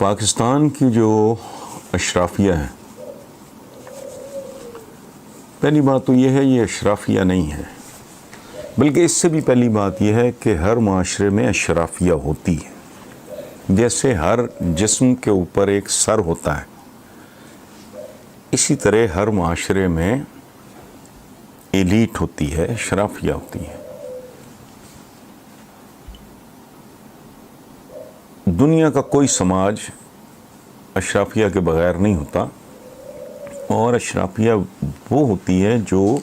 پاکستان کی جو اشرافیہ ہے، پہلی بات تو یہ ہے یہ اشرافیہ نہیں ہے، بلکہ اس سے بھی پہلی بات یہ ہے کہ ہر معاشرے میں اشرافیہ ہوتی ہے۔ جیسے ہر جسم کے اوپر ایک سر ہوتا ہے، اسی طرح ہر معاشرے میں ایلیٹ ہوتی ہے، اشرافیہ ہوتی ہے۔ دنیا کا کوئی سماج اشرافیہ کے بغیر نہیں ہوتا، اور اشرافیہ وہ ہوتی ہے جو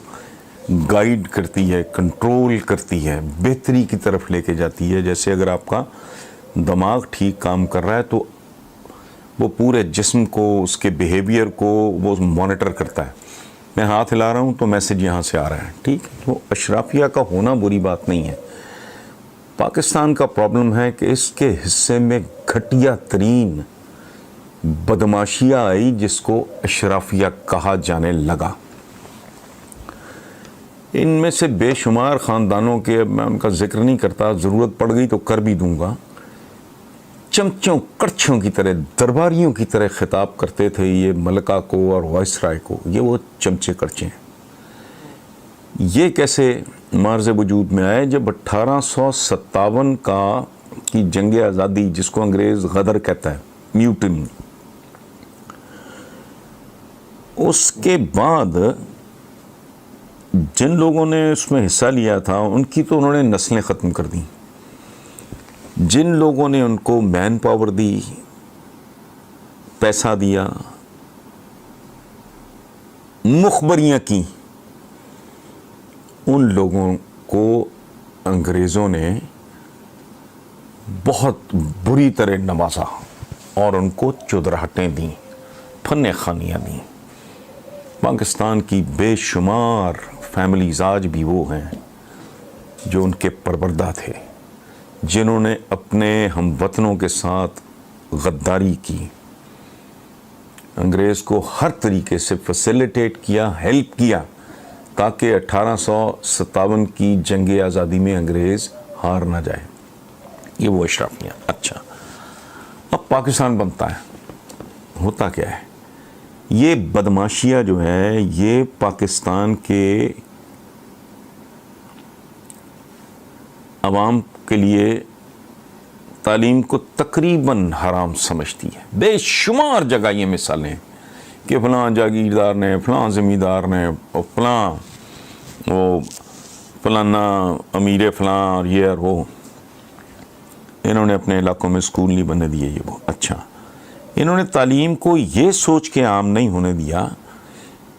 گائیڈ کرتی ہے، کنٹرول کرتی ہے، بہتری کی طرف لے کے جاتی ہے۔ جیسے اگر آپ کا دماغ ٹھیک کام کر رہا ہے تو وہ پورے جسم کو، اس کے بیہیویئر کو وہ مانیٹر کرتا ہے۔ میں ہاتھ ہلا رہا ہوں تو میسج یہاں سے آ رہا ہے، ٹھیک ہے؟ تو اشرافیہ کا ہونا بری بات نہیں ہے۔ پاکستان کا پرابلم ہے کہ اس کے حصے میں گھٹیا ترین بدماشیاں آئی جس کو اشرافیہ کہا جانے لگا۔ ان میں سے بے شمار خاندانوں کے، اب میں ان کا ذکر نہیں کرتا، ضرورت پڑ گئی تو کر بھی دوں گا، چمچوں کڑچھوں کی طرح، درباریوں کی طرح خطاب کرتے تھے یہ ملکہ کو اور وائس رائے کو۔ یہ وہ چمچے کڑچے ہیں۔ یہ کیسے معرض وجود میں آئے؟ جب 1857 کی جنگ آزادی، جس کو انگریز غدر کہتا ہے، میوٹنی، اس کے بعد جن لوگوں نے اس میں حصہ لیا تھا ان کی تو انہوں نے نسلیں ختم کر دیں۔ جن لوگوں نے ان کو مین پاور دی، پیسہ دیا، مخبریاں کی، ان لوگوں کو انگریزوں نے بہت بری طرح نوازا اور ان کو چودراہٹیں دیں، پھنے خانیاں دیں۔ پاکستان کی بے شمار فیملیز آج بھی وہ ہیں جو ان کے پروردہ تھے، جنہوں نے اپنے ہم وطنوں کے ساتھ غداری کی، انگریز کو ہر طریقے سے فیسیلیٹیٹ کیا، ہیلپ کیا، تاکہ 1857 کی جنگ آزادی میں انگریز ہار نہ جائے۔ یہ وہ اشرافیہ۔ اچھا، اب پاکستان بنتا ہے، ہوتا کیا ہے؟ یہ بدماشیہ جو ہے یہ پاکستان کے عوام کے لیے تعلیم کو تقریباً حرام سمجھتی ہے۔ بے شمار جگہ یہ مثالیں ہیں کہ فلاں جاگیردار نے، فلاں زمیندار نے، فلاں وہ فلانا امیر فلاں اور یہ اور وہ، انہوں نے اپنے علاقوں میں اسکول نہیں بننے دیے، یہ وہ۔ اچھا، انہوں نے تعلیم کو یہ سوچ کے عام نہیں ہونے دیا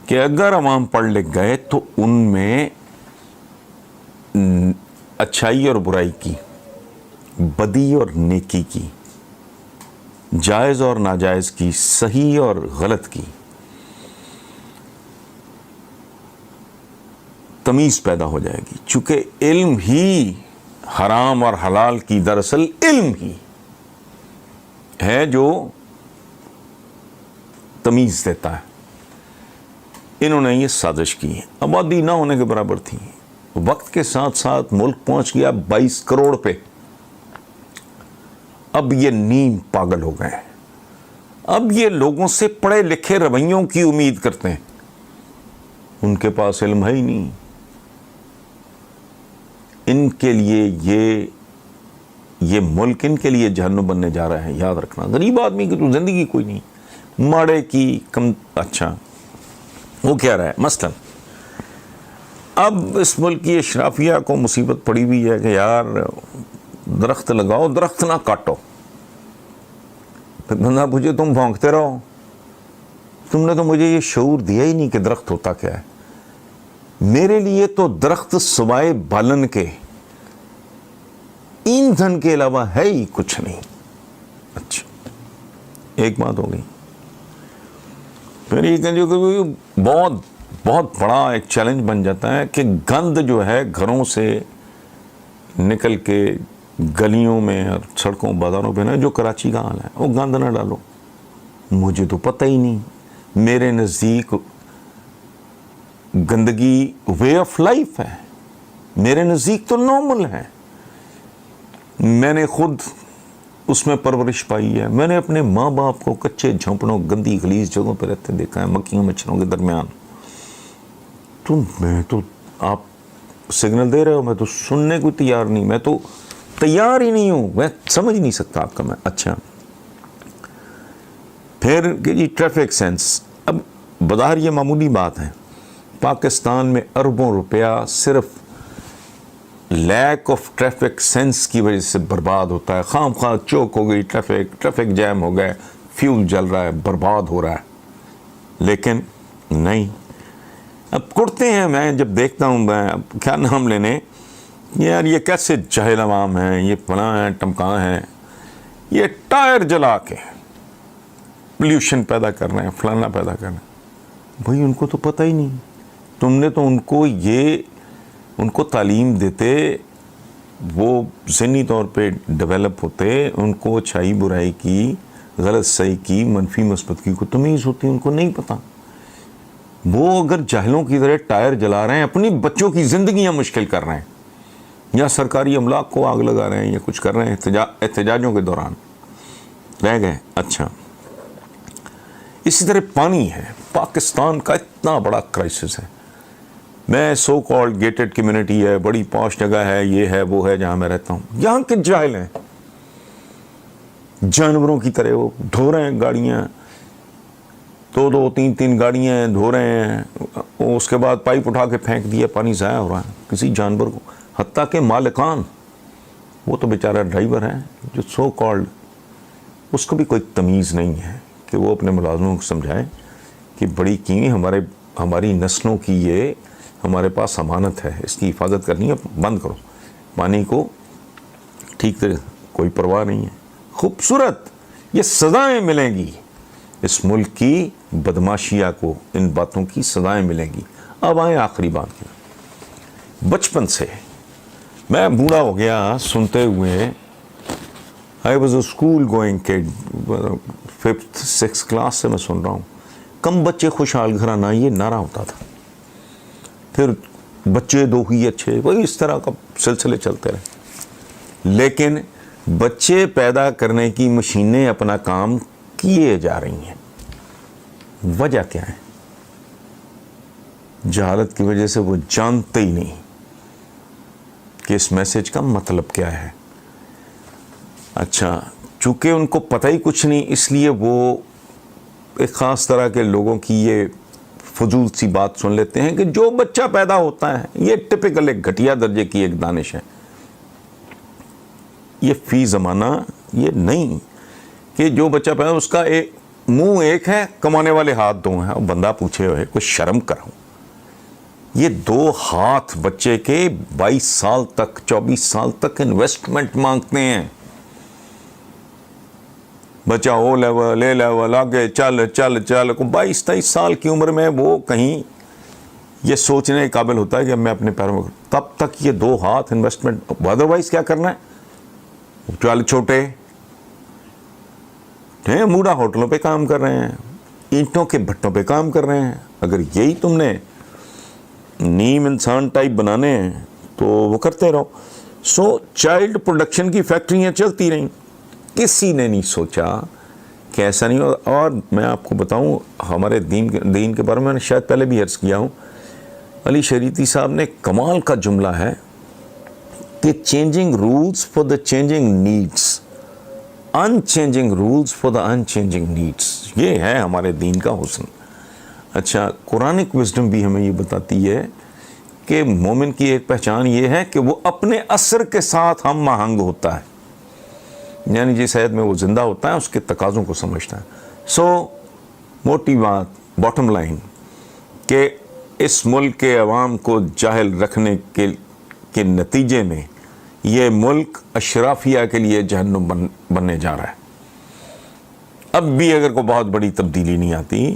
کہ اگر عوام پڑھ لکھ گئے تو ان میں اچھائی اور برائی کی، بدی اور نیکی کی، جائز اور ناجائز کی، صحیح اور غلط کی تمیز پیدا ہو جائے گی۔ چونکہ علم ہی حرام اور حلال کی، دراصل علم ہی ہے جو تمیز دیتا ہے۔ انہوں نے یہ سازش کی، آبادی نہ ہونے کے برابر تھی، وقت کے ساتھ ساتھ ملک پہنچ گیا 22 کروڑ پہ۔ اب یہ نیم پاگل ہو گئے ہیں، اب یہ لوگوں سے پڑھے لکھے رویوں کی امید کرتے ہیں، ان کے پاس علم ہے ہی نہیں۔ ان کے لیے یہ ملک ان کے لیے جہنم بننے جا رہا ہے، یاد رکھنا۔ غریب آدمی کی تو زندگی کوئی نہیں، ماڑے کی کم۔ اچھا، وہ کہہ رہا ہے مثلاً اب اس ملک کی اشرافیہ کو مصیبت پڑی ہوئی ہے کہ یار درخت لگاؤ، درخت نہ کاٹو۔ پھر بندہ پوچھے تم بھونکتے رہو، تم نے تو مجھے یہ شعور دیا ہی نہیں کہ درخت ہوتا کیا ہے۔ میرے لیے تو درخت سوائے بالن کے، ایندھن کے علاوہ ہے ہی کچھ نہیں۔ اچھا، ایک بات ہو گئی۔ پھر یہ کہ بہت بڑا ایک چیلنج بن جاتا ہے کہ گند جو ہے گھروں سے نکل کے گلیوں میں اور سڑکوں بازاروں پہ، نا جو کراچی کا حال ہے، وہ گند نہ ڈالو۔ مجھے تو پتہ ہی نہیں، میرے نزدیک گندگی وے آف لائف ہے، میرے نزدیک تو نارمل ہے۔ میں نے خود اس میں پرورش پائی ہے. میں نے اپنے ماں باپ کو کچے جھونپڑوں گندی غلیظ جگہوں پہ رہتے دیکھا ہے, مکھیوں مچھروں کے درمیان. میں تو آپ سگنل دے رہے ہو, میں تو سننے کو تیار نہیں, میں تو تیار ہی نہیں ہوں, میں سمجھ نہیں سکتا آپ کا. میں اچھا پھر کہ جی ٹریفک سینس, اب بظاہر یہ معمولی بات ہے. پاکستان میں اربوں روپیہ صرف لیک آف ٹریفک سینس کی وجہ سے برباد ہوتا ہے. خام خواہ چوک ہو گئی, ٹریفک جیم ہو گئے, فیول جل رہا ہے, برباد ہو رہا ہے. لیکن نہیں, اب کرتے ہیں. میں جب دیکھتا ہوں, میں اب کیا نام لینے, یار یہ کیسے جاہل عوام ہیں, یہ فلاں ہیں ٹمکاں ہیں, یہ ٹائر جلا کے پلیوشن پیدا کر رہے ہیں, فلانا پیدا کر رہے ہیں. بھائی ان کو تو پتہ ہی نہیں. تم نے تو ان کو تعلیم دیتے, وہ ذہنی طور پہ ڈیولپ ہوتے, ان کو اچھائی برائی کی, غلط صحیح کی, منفی مثبت کی کو تمیز ہوتی, ان کو نہیں پتہ. وہ اگر جاہلوں کی طرح ٹائر جلا رہے ہیں, اپنی بچوں کی زندگیاں مشکل کر رہے ہیں, یا سرکاری املاک کو آگ لگا رہے ہیں, یا کچھ کر رہے ہیں احتجاجوں کے دوران رہ گئے. اچھا اسی طرح پانی ہے, پاکستان کا اتنا بڑا کرائسس ہے. میں سو کالڈ گیٹڈ کمیونٹی ہے, بڑی پاش جگہ ہے, یہ ہے وہ ہے جہاں میں رہتا ہوں. یہاں کے جاہل ہیں, جانوروں کی طرح وہ دھو رہے ہیں گاڑیاں, 2-3 گاڑیاں دھو رہے ہیں, اس کے بعد پائپ اٹھا کے پھینک دیا, پانی ضائع ہو رہا ہے کسی جانور کو. حتیٰ کہ مالکان, وہ تو بیچارہ ڈرائیور ہے جو سو کالڈ, اس کو بھی کوئی تمیز نہیں ہے کہ وہ اپنے ملازموں کو سمجھائے کہ بڑی قیمتی ہماری نسلوں کی یہ ہمارے پاس امانت ہے, اس کی حفاظت کرنی ہے, بند کرو پانی کو. ٹھیک طرح کوئی پرواہ نہیں ہے. خوبصورت یہ سزائیں ملیں گی اس ملک کی بدماشیہ کو, ان باتوں کی سزائیں ملیں گی. اب آئیں آخری بات کی. بچپن سے میں بوڑھا ہو گیا سنتے ہوئے, I was a school going could, 5th 6th class سے میں سن رہا ہوں, کم بچے خوشحال گھرانہ, یہ نعرہ ہوتا تھا. پھر بچے دو ہی اچھے, وہی اس طرح کا سلسلے چلتے رہے. لیکن بچے پیدا کرنے کی مشینیں اپنا کام کیے جا رہی ہیں. وجہ کیا ہے؟ جہالت کی وجہ سے وہ جانتے ہی نہیں کہ اس میسج کا مطلب کیا ہے. اچھا چونکہ ان کو پتہ ہی کچھ نہیں, اس لیے وہ ایک خاص طرح کے لوگوں کی یہ فضول سی بات سن لیتے ہیں کہ جو بچہ پیدا ہوتا ہے, یہ ٹپیکل ایک گھٹیا درجے کی ایک دانش ہے. یہ فی زمانہ یہ نہیں کہ جو بچہ پیدا اس کا منہ ایک ہے, کمانے والے ہاتھ دو ہیں. اور بندہ پوچھے ہوئے کوئی شرم کرو, یہ 2 ہاتھ بچے کے 22 سال تک 24 سال تک انویسٹمنٹ مانگتے ہیں. بچہ او لیول اے لیول آگے چل 22-23 سال کی عمر میں وہ کہیں یہ سوچنے کے قابل ہوتا ہے کہ میں اپنے پیروں میں, تب تک یہ 2 ہاتھ انویسٹمنٹ. ادروائز کیا کرنا ہے, چل چھوٹے موڈا ہوٹلوں پہ کام کر رہے ہیں, اینٹوں کے بھٹوں پہ کام کر رہے ہیں. اگر یہی تم نے نیم انسان ٹائپ بنانے ہیں تو وہ کرتے رہو. سو چائلڈ پروڈکشن کی فیکٹریاں چلتی رہیں. کسی نے نہیں سوچا کہ ایسا نہیں ہو. اور میں آپ کو بتاؤں, ہمارے دین کے بارے میں نے شاید پہلے بھی عرض کیا ہوں, علی شریعتی صاحب نے کمال کا جملہ ہے کہ changing rules for the changing needs, unchanging rules for the unchanging needs. یہ ہے ہمارے دین کا حسن. اچھا قرآنک وزڈم بھی ہمیں یہ بتاتی ہے کہ مومن کی ایک پہچان یہ ہے کہ وہ اپنے عصر کے ساتھ ہم آہنگ ہوتا ہے, یعنی جس عہد میں وہ زندہ ہوتا ہے اس کے تقاضوں کو سمجھتا ہے. سو موٹی بات, باٹم لائن, کہ اس ملک کے عوام کو جاہل رکھنے کے نتیجے میں یہ ملک اشرافیہ کے لیے جہنم بننے جا رہا ہے. اب بھی اگر کوئی بہت بڑی تبدیلی نہیں آتی,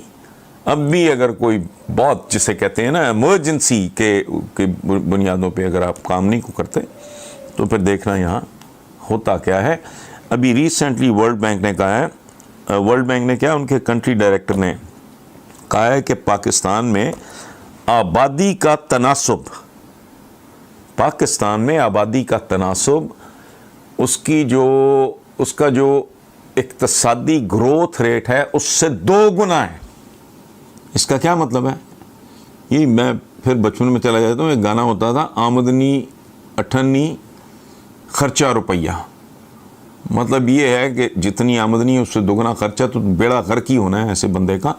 اب بھی اگر کوئی بہت جسے کہتے ہیں نا ایمرجنسی کے بنیادوں پہ اگر آپ کام نہیں کو کرتے, تو پھر دیکھنا یہاں ہوتا کیا ہے. ابھی ریسنٹلی ورلڈ بینک نے کہا ہے, ورلڈ بینک نے کیا, ان کے کنٹری ڈائریکٹر نے کہا ہے کہ پاکستان میں آبادی کا تناسب, پاکستان میں آبادی کا تناسب, اس کی جو اس کا جو اقتصادی گروتھ ریٹ ہے اس سے 2 گنا ہے. اس کا کیا مطلب ہے؟ یہ میں پھر بچپن میں چلا جاتا ہوں، ایک گانا ہوتا تھا، آمدنی 98 خرچہ روپیہ. مطلب یہ ہے کہ جتنی آمدنی ہے اس سے 2 گنا خرچہ، تو بیڑا غرق ہی ہونا ہے ایسے بندے کا.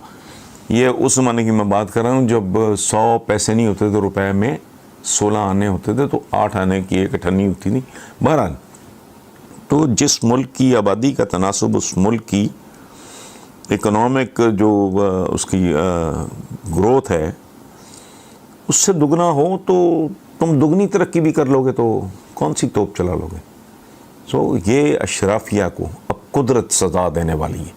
یہ اس زمانے کی میں بات کر رہا ہوں جب 100 پیسے نہیں ہوتے تھے روپے میں، 16 آنے ہوتے تھے، تو 8 آنے کی 1 اٹھنی ہوتی تھی. بہرحال تو جس ملک کی آبادی کا تناسب اس ملک کی اکنامک جو اس کی گروتھ ہے اس سے دگنا ہو تو تم دگنی ترقی بھی کر لو گے تو کون سی توپ چلا لو گے. سو یہ اشرافیہ کو اب قدرت سزا دینے والی ہے.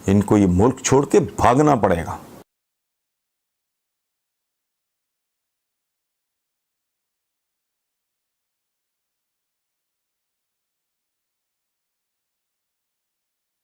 ان کو یہ ملک چھوڑ کے بھاگنا پڑے گا.